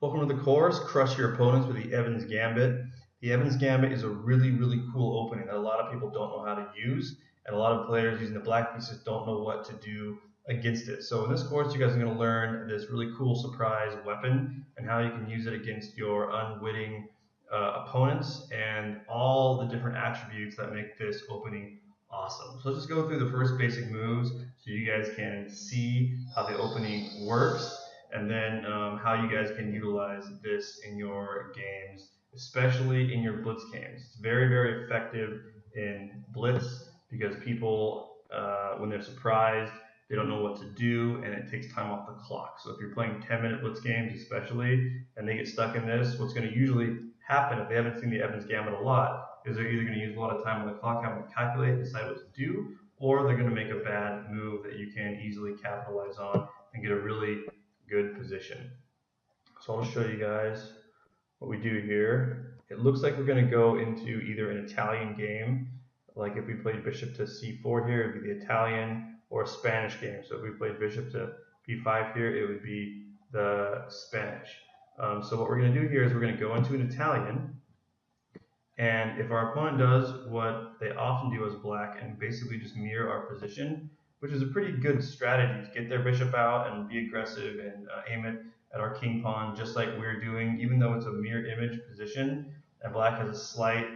Welcome to the course, Crush Your Opponents with the Evans Gambit. The Evans Gambit is a really cool opening that a lot of people don't know how to use, and a lot of players using the black pieces don't know what to do against it. So in this course, you guys are going to learn this really cool surprise weapon and how you can use it against your unwitting opponents and all the different attributes that make this opening awesome. So let's just go through the first basic moves so you guys can see how the opening works, and then how you guys can utilize this in your games, especially in your blitz games. It's very effective in blitz because people, when they're surprised, they don't know what to do, and it takes time off the clock. So if you're playing 10-minute blitz games especially, and they get stuck in this, what's going to usually happen if they haven't seen the Evans Gambit a lot is they're either going to use a lot of time on the clock having to calculate and decide what to do, or they're going to make a bad move that you can easily capitalize on and get a really good position. So I'll just show you guys what we do here. It looks like we're going to go into either an Italian game, like if we played bishop to c4 here, it would be the Italian, or a Spanish game. So if we played bishop to b5 here, it would be the Spanish. So what we're going to do here is we're going to go into an Italian, and if our opponent does what they often do as black and basically just mirror our position, which is a pretty good strategy to get their bishop out and be aggressive and aim it at our king pawn, just like we're doing, even though it's a mirror image position, and black has a slight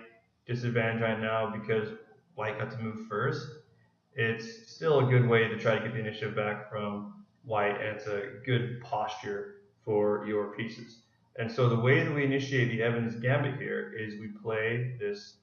disadvantage right now because white got to move first. It's still a good way to try to get the initiative back from white, and it's a good posture for your pieces. And so the way that we initiate the Evans Gambit here is we play this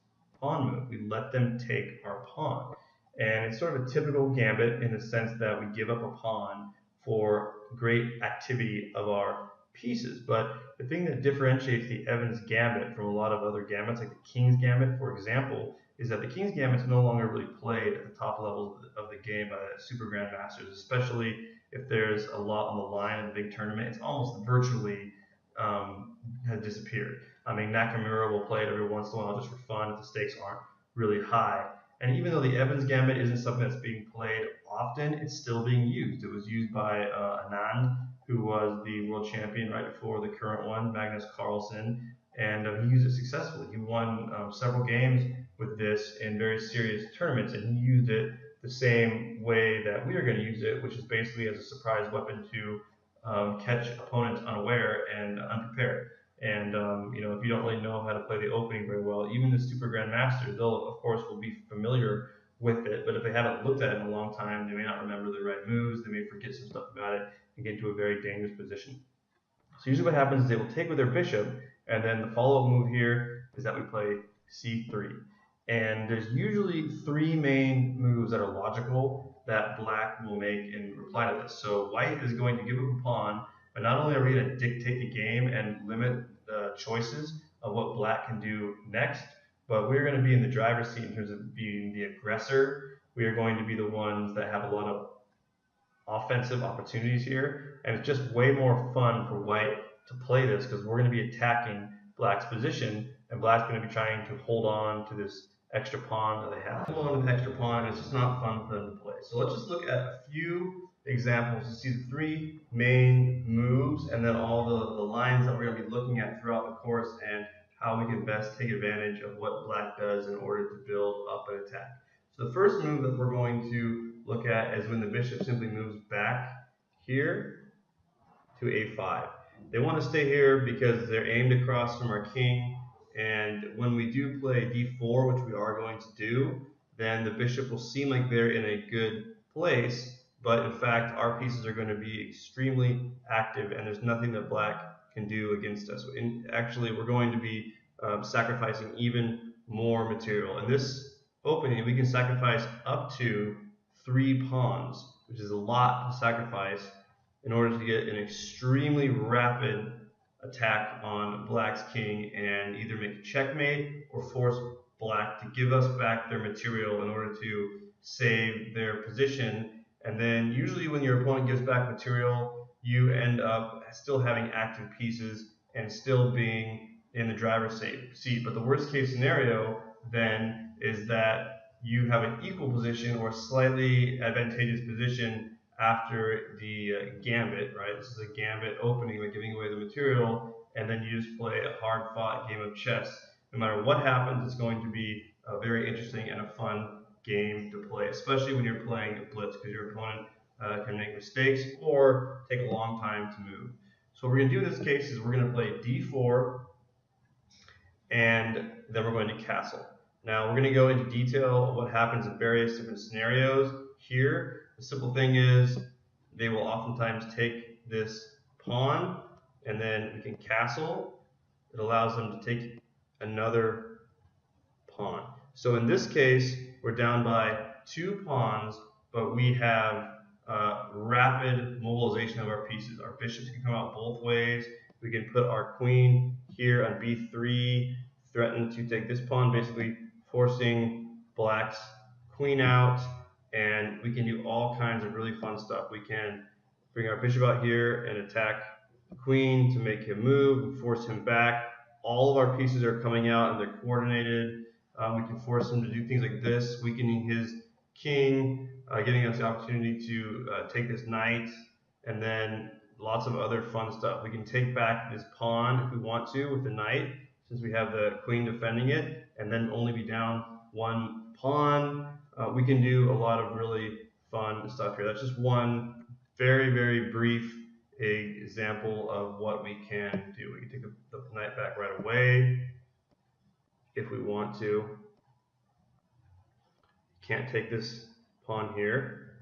pawn move. We let them take our pawn. And it's sort of a typical gambit in the sense that we give up a pawn for great activity of our pieces. But the thing that differentiates the Evans Gambit from a lot of other gambits, like the King's Gambit, for example, is that the King's Gambit is no longer really played at the top levels of the game by the Super Grandmasters, especially if there's a lot on the line in a big tournament. It's almost virtually has disappeared. I mean, Nakamura will play it every once in a while just for fun if the stakes aren't really high. And even though the Evans Gambit isn't something that's being played often, it's still being used. It was used by Anand, who was the world champion right before the current one, Magnus Carlsen, and he used it successfully. He won several games with this in very serious tournaments, and he used it the same way that we are going to use it, which is basically as a surprise weapon to catch opponents unaware and unprepared. And if you don't really know how to play the opening very well, even the Super Grandmasters, they'll of course will be familiar with it, but if they haven't looked at it in a long time, they may not remember the right moves, they may forget some stuff about it and get into a very dangerous position. So usually what happens is they will take with their bishop, and then the follow-up move here is that we play c3. And there's usually three main moves that are logical that black will make in reply to this. So white is going to give up a pawn, but not only are we going to dictate the game and limit the choices of what black can do next, but we're going to be in the driver's seat in terms of being the aggressor. We are going to be the ones that have a lot of offensive opportunities here, and it's just way more fun for white to play this because we're going to be attacking black's position, and black's going to be trying to hold on to this extra pawn that they have. Hold on to the extra pawn, and it's just not fun for them to play. So let's just look at a few examples to see the three main moves and then all the lines that we're going to be looking at throughout the course and how we can best take advantage of what black does in order to build up an attack. So the first move that we're going to look at is when the bishop simply moves back here to a5. They want to stay here because they're aimed across from our king, and when we do play d4, which we are going to do, then the bishop will seem like they're in a good place, but in fact our pieces are going to be extremely active and there's nothing that black can do against us. Actually, we're going to be sacrificing even more material. In this opening, we can sacrifice up to 3 pawns, which is a lot to sacrifice in order to get an extremely rapid attack on black's king and either make a checkmate or force black to give us back their material in order to save their position. And then usually when your opponent gives back material, you end up still having active pieces and still being in the driver's seat. But the worst case scenario then is that you have an equal position or slightly advantageous position after the Gambit, right? This is a Gambit opening, like giving away the material, and then you just play a hard-fought game of chess. No matter what happens, it's going to be very interesting and a fun game to play, especially when you're playing Blitz, because your opponent can make mistakes or take a long time to move. So what we're going to do in this case is we're going to play d4, and then we're going to castle. Now we're going to go into detail of what happens in various different scenarios here. The simple thing is they will oftentimes take this pawn, and then we can castle. It allows them to take another pawn. So in this case, we're down by 2 pawns, but we have rapid mobilization of our pieces. Our bishops can come out both ways. We can put our queen here on b3, threaten to take this pawn, basically forcing black's queen out, and we can do all kinds of really fun stuff. We can bring our bishop out here and attack the queen to make him move and force him back. All of our pieces are coming out and they're coordinated. We can force him to do things like this, weakening his king, giving us the opportunity to take this knight, and then lots of other fun stuff. We can take back this pawn if we want to with the knight, since we have the queen defending it, and then only be down 1 pawn. We can do a lot of really fun stuff here. That's just one very, very brief example of what we can do. We can take the knight back right away if we want to. Can't take this pawn here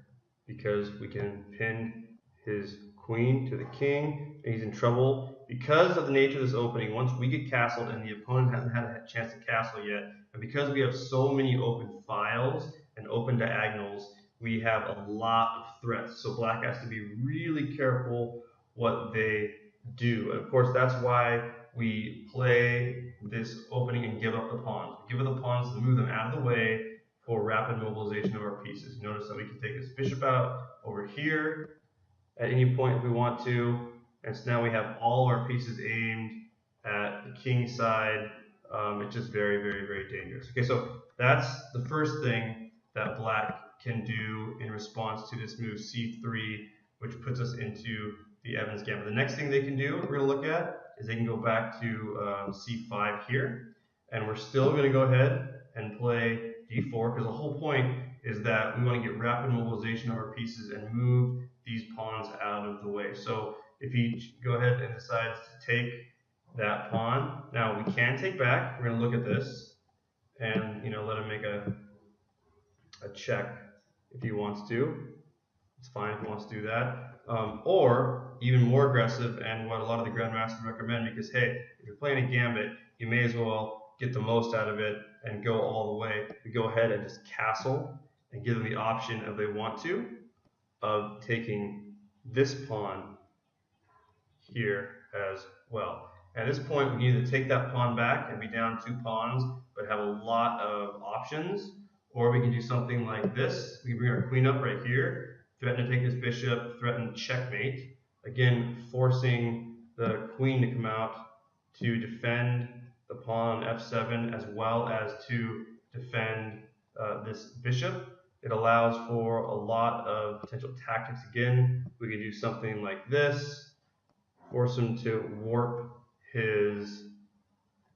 because we can pin his queen to the king, and he's in trouble because of the nature of this opening. Once we get castled and the opponent hasn't had a chance to castle yet, and because we have so many open files and open diagonals, we have a lot of threats. So black has to be really careful what they do. And of course, that's why we play this opening and give up the pawns. We give up the pawns to move them out of the way for rapid mobilization of our pieces. Notice that we can take this bishop out over here at any point if we want to, and so now we have all our pieces aimed at the king side. It's just very, very, very dangerous. Okay, so that's the first thing that black can do in response to this move c3, which puts us into the Evans Gambit. The next thing they can do, we're going to look at, is they can go back to c5 here, and we're still going to go ahead and play d4, because the whole point is that we want to get rapid mobilization of our pieces and move these pawns out of the way. So if he go ahead and decides to take that pawn, now we can take back. We're going to look at this and let him make a check if he wants to. It's fine if he wants to do that. Or even more aggressive, and what a lot of the grandmasters recommend, because hey, if you're playing a gambit, you may as well get the most out of it and go all the way. We go ahead and just castle and give them the option, if they want to, of taking this pawn here as well. At this point, we can either take that pawn back and be down 2 pawns, but have a lot of options, or we can do something like this. We can bring our queen up right here, threaten to take this bishop, threaten checkmate, again forcing the queen to come out to defend the pawn on f7, as well as to defend this bishop. It allows for a lot of potential tactics. Again, we could do something like this, force him to warp his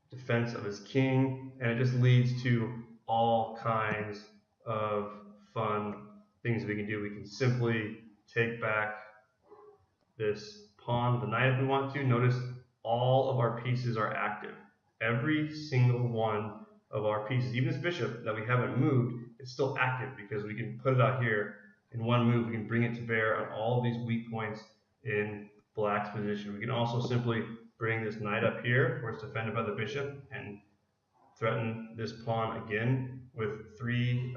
defense of his king, and it just leads to all kinds of fun things we can do. We can simply take back this pawn, the knight, if we want to. Notice all of our pieces are active. Every single one of our pieces, even this bishop that we haven't moved, it's still active because we can put it out here in one move. We can bring it to bear on all of these weak points in black's position. We can also simply bring this knight up here where it's defended by the bishop and threaten this pawn again with 3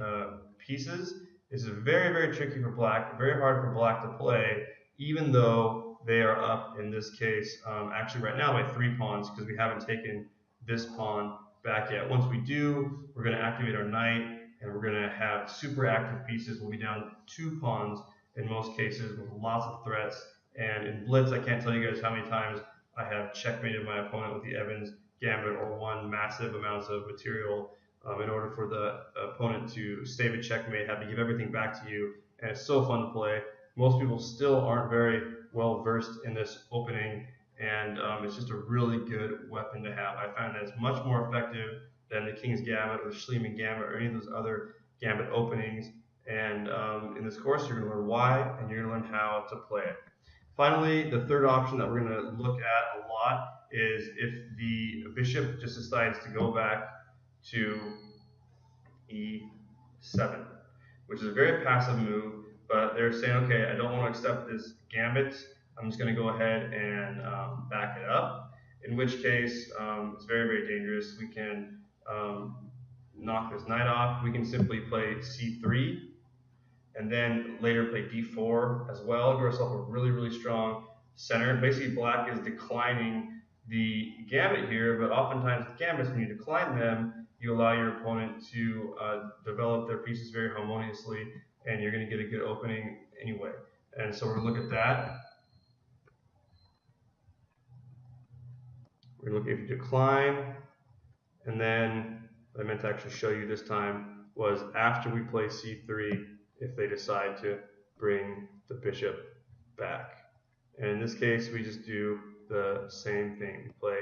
pieces. This is very, very tricky for black, very hard for black to play, even though they are up in this case actually right now by 3 pawns, because we haven't taken this pawn back yet. Once we do, we're going to activate our knight, and we're going to have super active pieces. We'll be down 2 pawns in most cases with lots of threats. And in Blitz, I can't tell you guys how many times I have checkmated my opponent with the Evans Gambit or won massive amounts of material. In order for the opponent to save a checkmate, have to give everything back to you, and it's so fun to play. most people still aren't very well versed in this opening, and it's just a really good weapon to have. I find that it's much more effective than the King's Gambit or the Schliemann Gambit or any of those other Gambit openings. And in this course, you're going to learn why, and you're going to learn how to play it. Finally, the third option that we're going to look at a lot is if the bishop just decides to go back to e7, which is a very passive move, but they're saying, okay, I don't want to accept this gambit. I'm just going to go ahead and back it up, in which case it's very, very dangerous. We can knock this knight off. We can simply play c3, and then later play d4 as well. Give ourselves a really, really strong center. Basically, black is declining the gambit here, but oftentimes with gambits, when you decline them, you allow your opponent to develop their pieces very harmoniously, and you're going to get a good opening anyway. And so we're going to look at that. We're going to look if you decline, and then what I meant to actually show you this time was after we play c3, if they decide to bring the bishop back. And in this case, we just do the same thing. We play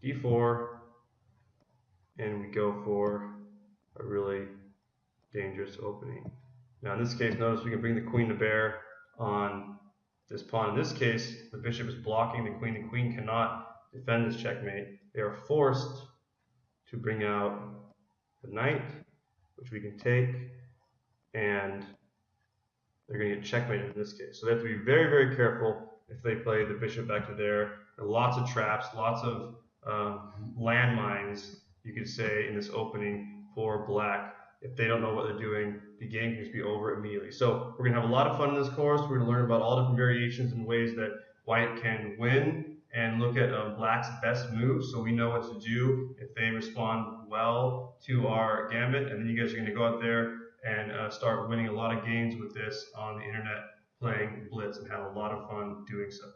d4, and we go for a really dangerous opening. Now in this case, notice we can bring the queen to bear on this pawn. In this case, the bishop is blocking the queen. The queen cannot defend this checkmate. They are forced to bring out the knight, which we can take, and they're going to get checkmated in this case. So they have to be very, very careful if they play the bishop back to there. There are lots of traps, lots of landmines, you could say, in this opening for black. If they don't know what they're doing, the game can just be over immediately. So we're going to have a lot of fun in this course. We're going to learn about all different variations and ways that white can win, and look at black's best moves, so we know what to do if they respond well to our gambit. And then you guys are going to go out there and start winning a lot of games with this on the internet, playing blitz, and have a lot of fun doing so.